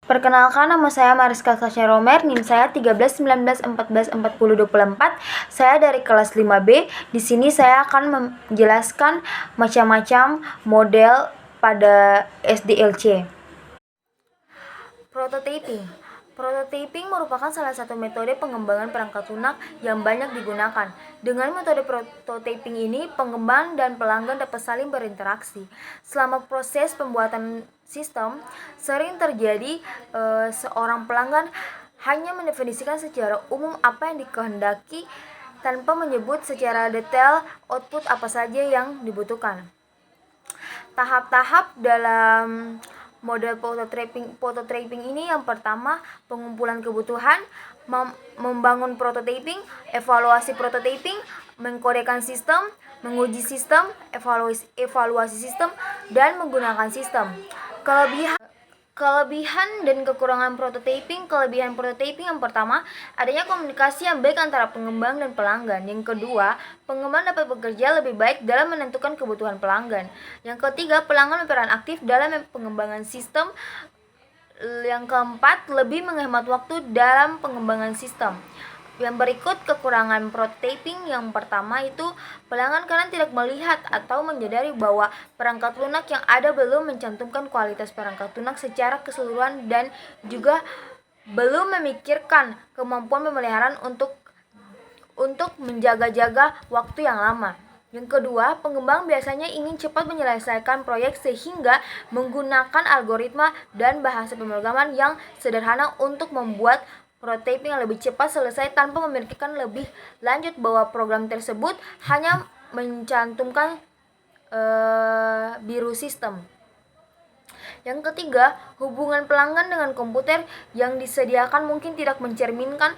Perkenalkan, nama saya Mariska Sasha Romer, NIM saya 13 19 14 40 24. Saya dari kelas 5B. Di sini saya akan menjelaskan macam-macam model pada SDLC. Prototyping merupakan salah satu metode pengembangan perangkat lunak yang banyak digunakan. Dengan metode prototyping ini, pengembang dan pelanggan dapat saling berinteraksi. Selama proses pembuatan sistem, sering terjadi seorang pelanggan hanya mendefinisikan secara umum apa yang dikehendaki tanpa menyebut secara detail output apa saja yang dibutuhkan. Tahap-tahap dalam model prototyping ini yang pertama, pengumpulan kebutuhan, membangun prototyping, evaluasi prototyping, mengkodekan sistem, menguji sistem, evaluasi sistem, dan menggunakan sistem. Kelebihan dan kekurangan prototyping. Kelebihan prototyping yang pertama, adanya komunikasi yang baik antara pengembang dan pelanggan. Yang kedua, pengembang dapat bekerja lebih baik dalam menentukan kebutuhan pelanggan. Yang ketiga, pelanggan berperan aktif dalam pengembangan sistem. Yang keempat, lebih menghemat waktu dalam pengembangan sistem. Yang berikut kekurangan prototyping. Yang pertama itu, pelanggan kadang tidak melihat atau menyadari bahwa perangkat lunak yang ada belum mencantumkan kualitas perangkat lunak secara keseluruhan dan juga belum memikirkan kemampuan pemeliharaan untuk menjaga-jaga waktu yang lama. Yang kedua, pengembang biasanya ingin cepat menyelesaikan proyek sehingga menggunakan algoritma dan bahasa pemrograman yang sederhana untuk membuat prototyping yang lebih cepat selesai tanpa memikirkan lebih lanjut bahwa program tersebut hanya mencantumkan biru sistem. Yang ketiga, hubungan pelanggan dengan komputer yang disediakan mungkin tidak mencerminkan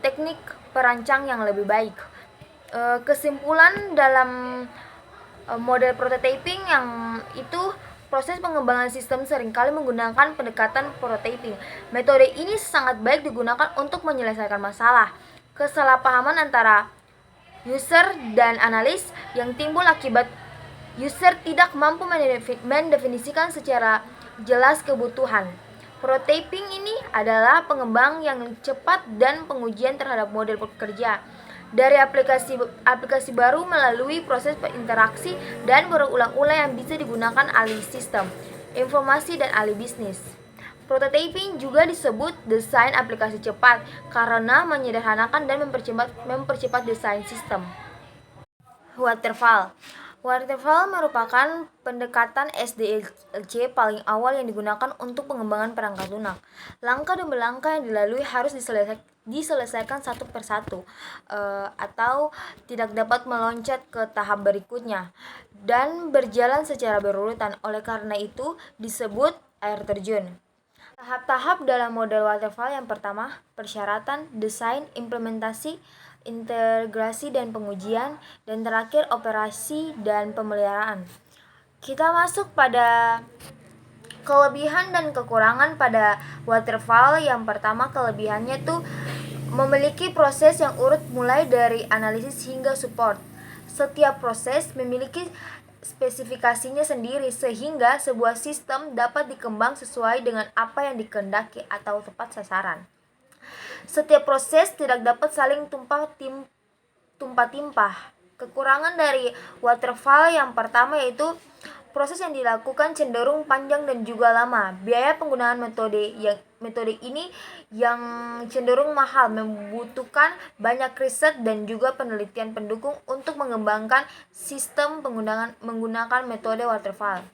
teknik perancang yang lebih baik. Kesimpulan dalam model prototyping yang itu, proses pengembangan sistem seringkali menggunakan pendekatan prototyping. Metode ini sangat baik digunakan untuk menyelesaikan masalah kesalahpahaman antara user dan analis yang timbul akibat user tidak mampu mendefinisikan secara jelas kebutuhan. Prototyping ini adalah pengembang yang cepat dan pengujian terhadap model pekerja dari aplikasi baru melalui proses interaksi dan berulang-ulang yang bisa digunakan ahli sistem, informasi, dan ahli bisnis. Prototyping juga disebut desain aplikasi cepat karena menyederhanakan dan mempercepat desain sistem. Waterfall merupakan pendekatan SDLC paling awal yang digunakan untuk pengembangan perangkat lunak. Langkah demi langkah yang dilalui harus diselesaikan satu persatu, atau tidak dapat meloncat ke tahap berikutnya dan berjalan secara berurutan. Oleh karena itu disebut air terjun. Tahap-tahap dalam model waterfall yang pertama, persyaratan, desain, implementasi, integrasi dan pengujian, dan terakhir operasi dan pemeliharaan. Kita masuk pada kelebihan dan kekurangan pada waterfall. Yang pertama, kelebihannya tuh memiliki proses yang urut mulai dari analisis hingga support. Setiap proses memiliki spesifikasinya sendiri sehingga sebuah sistem dapat dikembang sesuai dengan apa yang dikehendaki atau tepat sasaran. Setiap proses tidak dapat saling tumpah timpah. Kekurangan dari waterfall yang pertama yaitu proses yang dilakukan cenderung panjang dan juga lama. Biaya penggunaan metode ini yang cenderung mahal, membutuhkan banyak riset dan juga penelitian pendukung untuk mengembangkan sistem menggunakan metode waterfall.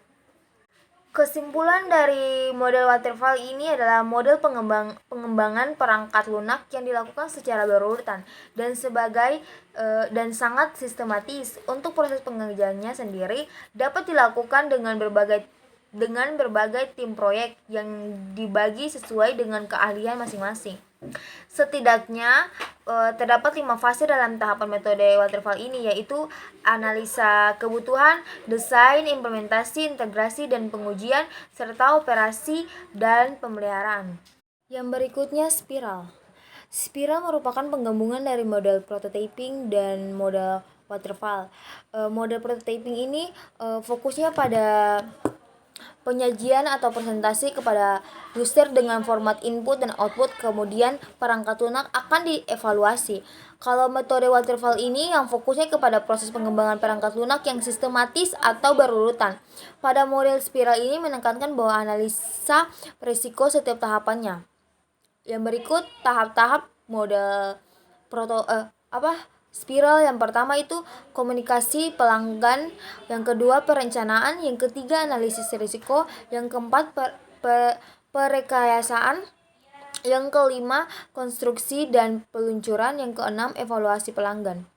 Kesimpulan dari model waterfall ini adalah model pengembangan perangkat lunak yang dilakukan secara berurutan dan sangat sistematis. Untuk proses pengerjaannya sendiri dapat dilakukan dengan berbagai tim proyek yang dibagi sesuai dengan keahlian masing-masing. Setidaknya terdapat 5 fase dalam tahapan metode waterfall ini, yaitu analisa kebutuhan, desain, implementasi, integrasi, dan pengujian, serta operasi dan pemeliharaan. Yang berikutnya, spiral. Spiral merupakan penggabungan dari model prototyping dan model waterfall. Model prototyping ini fokusnya pada penyajian atau presentasi kepada user dengan format input dan output, kemudian perangkat lunak akan dievaluasi. Kalau metode waterfall ini yang fokusnya kepada proses pengembangan perangkat lunak yang sistematis atau berurutan. Pada model spiral ini menekankan bahwa analisa risiko setiap tahapannya. Yang berikut tahap-tahap model spiral. Yang pertama itu komunikasi pelanggan, yang kedua perencanaan, yang ketiga analisis risiko, yang keempat perekayasaan, yang kelima konstruksi dan peluncuran, yang keenam evaluasi pelanggan.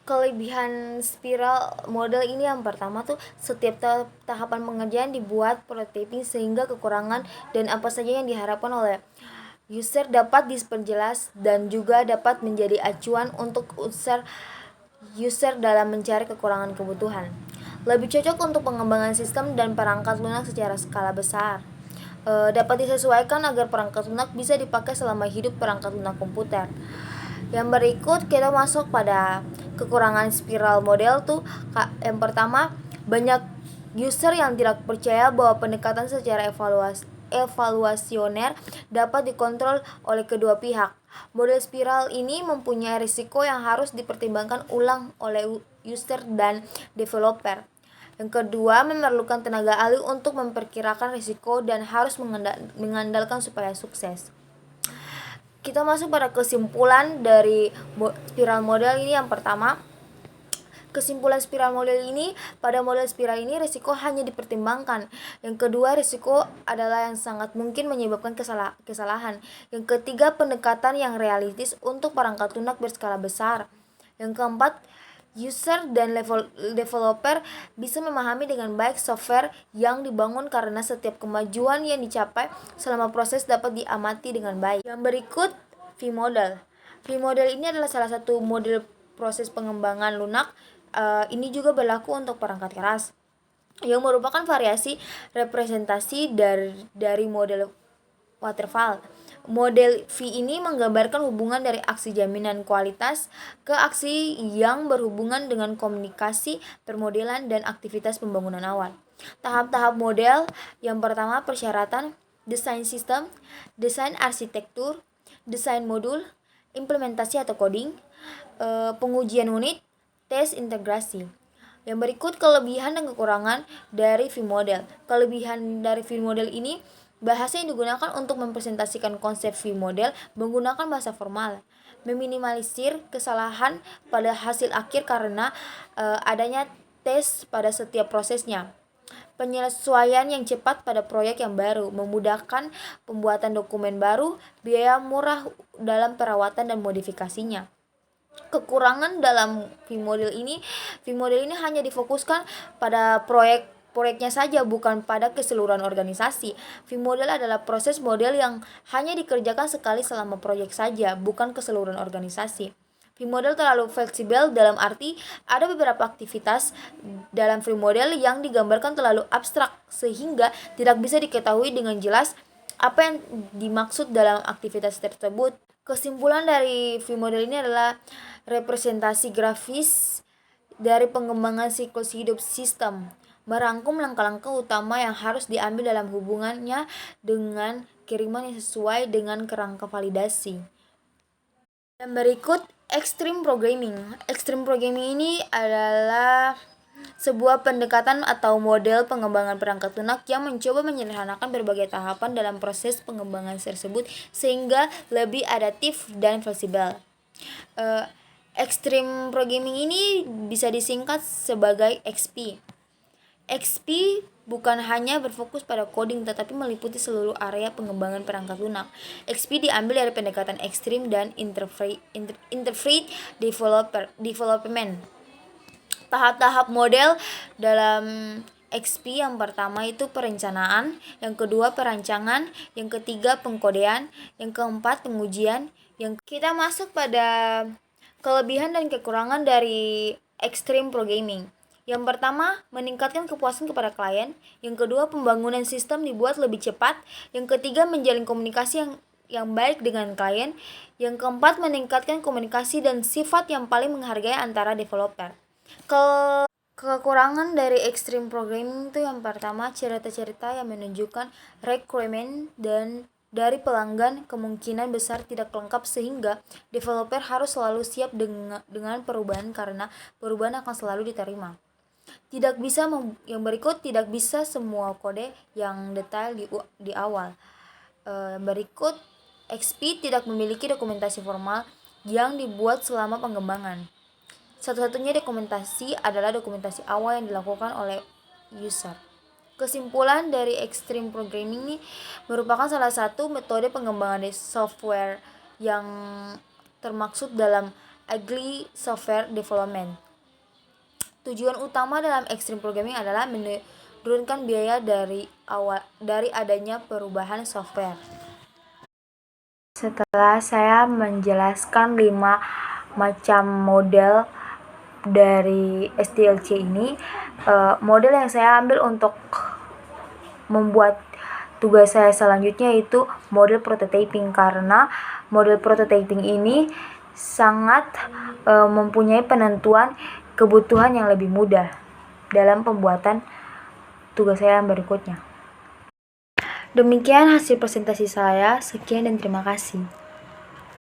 Kelebihan spiral model ini yang pertama tuh setiap tahapan pengerjaan dibuat prototyping sehingga kekurangan dan apa saja yang diharapkan oleh user dapat diperjelas dan juga dapat menjadi acuan untuk user dalam mencari kekurangan kebutuhan. Lebih cocok untuk pengembangan sistem dan perangkat lunak secara skala besar. Dapat disesuaikan agar perangkat lunak bisa dipakai selama hidup perangkat lunak komputer. Yang berikut kita masuk pada kekurangan spiral model tuh. Yang pertama, banyak user yang tidak percaya bahwa pendekatan secara evaluasioner dapat dikontrol oleh kedua pihak. Model spiral ini mempunyai risiko yang harus dipertimbangkan ulang oleh user dan developer. Yang kedua, memerlukan tenaga ahli untuk memperkirakan risiko dan harus mengandalkan supaya sukses. Kita masuk pada kesimpulan dari spiral model ini. Yang pertama, kesimpulan spiral model ini, pada model spiral ini risiko hanya dipertimbangkan. Yang kedua, risiko adalah yang sangat mungkin menyebabkan kesalahan. Yang ketiga, pendekatan yang realistis untuk perangkat lunak berskala besar. Yang keempat, user dan developer bisa memahami dengan baik software yang dibangun karena setiap kemajuan yang dicapai selama proses dapat diamati dengan baik. Yang berikut, V-model. V-model ini adalah salah satu model proses pengembangan lunak. Ini juga berlaku untuk perangkat keras, yang merupakan variasi representasi dari model waterfall. Model V ini menggambarkan hubungan dari aksi jaminan kualitas ke aksi yang berhubungan dengan komunikasi, permodelan, dan aktivitas pembangunan awal. Tahap-tahap model, yang pertama persyaratan, desain sistem, desain arsitektur, desain modul, implementasi atau coding, pengujian unit, tes integrasi. Yang berikut kelebihan dan kekurangan dari V-model. Kelebihan dari V-model ini, bahasa yang digunakan untuk mempresentasikan konsep V-model menggunakan bahasa formal, meminimalisir kesalahan pada hasil akhir karena adanya tes pada setiap prosesnya. Penyesuaian yang cepat pada proyek yang baru, memudahkan pembuatan dokumen baru, biaya murah dalam perawatan dan modifikasinya. Kekurangan dalam V-model ini hanya difokuskan pada proyeknya saja, bukan pada keseluruhan organisasi. V-model adalah proses model yang hanya dikerjakan sekali selama proyek saja, bukan keseluruhan organisasi. V-model terlalu fleksibel dalam arti ada beberapa aktivitas dalam V-model yang digambarkan terlalu abstrak sehingga tidak bisa diketahui dengan jelas apa yang dimaksud dalam aktivitas tersebut. Kesimpulan dari V-model ini adalah representasi grafis dari pengembangan siklus hidup sistem, merangkum langkah-langkah utama yang harus diambil dalam hubungannya dengan kiriman yang sesuai dengan kerangka validasi. Dan berikut extreme programming. Extreme programming ini adalah sebuah pendekatan atau model pengembangan perangkat lunak yang mencoba menyederhanakan berbagai tahapan dalam proses pengembangan tersebut sehingga lebih adaptif dan fleksibel. Extreme programming ini bisa disingkat sebagai XP. XP bukan hanya berfokus pada coding tetapi meliputi seluruh area pengembangan perangkat lunak. XP diambil dari pendekatan ekstrim dan interface development. Tahap-tahap model dalam XP, yang pertama itu perencanaan, yang kedua perancangan, yang ketiga pengkodean, yang keempat pengujian. Yang kita masuk pada kelebihan dan kekurangan dari extreme programming. Yang pertama, meningkatkan kepuasan kepada klien. Yang kedua, pembangunan sistem dibuat lebih cepat. Yang ketiga, menjalin komunikasi yang baik dengan klien. Yang keempat, meningkatkan komunikasi dan sifat yang paling menghargai antara developer. Kekurangan dari extreme programming itu yang pertama, cerita-cerita yang menunjukkan requirement dan dari pelanggan kemungkinan besar tidak lengkap sehingga developer harus selalu siap dengan perubahan karena perubahan akan selalu diterima. Yang berikut tidak bisa semua kode yang detail di awal. Berikut XP tidak memiliki dokumentasi formal yang dibuat selama pengembangan. Satu-satunya dokumentasi adalah dokumentasi awal yang dilakukan oleh user. Kesimpulan dari extreme programming ini merupakan salah satu metode pengembangan software yang termaksud dalam agile software development. Tujuan utama dalam extreme programming adalah menurunkan biaya dari adanya perubahan software. Setelah saya menjelaskan 5 macam model dari SDLC ini, model yang saya ambil untuk membuat tugas saya selanjutnya itu model prototyping, karena model prototyping ini sangat mempunyai penentuan kebutuhan yang lebih mudah dalam pembuatan tugas saya yang berikutnya. Demikian hasil presentasi saya. Sekian dan terima kasih.